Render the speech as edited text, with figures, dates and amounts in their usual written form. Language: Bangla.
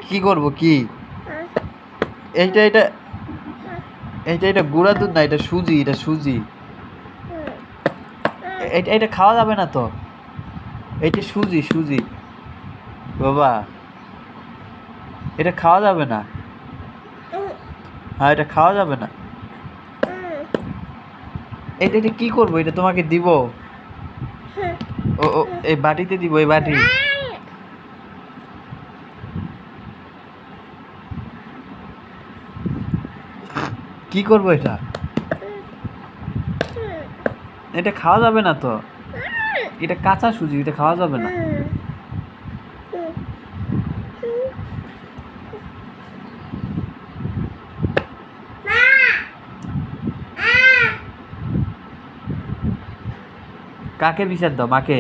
কি করব কি? এইটা এটা এইটা এটা গুঁড়া দুধ না, এটা সুজি, এটা সুজি। এটা এটা খাওয়া যাবে না তো। এইটা সুজি সুজি বাবা, এটা খাওয়া যাবে না। হ্যাঁ, এটা খাওয়া যাবে না। এটা এটা কি করবো? এটা তোমাকে দিব। ও ও, এই বাটিতে দিব, এই বাটি। কি করবো এটা? এটা খাওয়া যাবে না তো। এটা কাঁচা সুজি, এটা খাওয়া যাবে না। কাকে বিচার দাও? মাকে?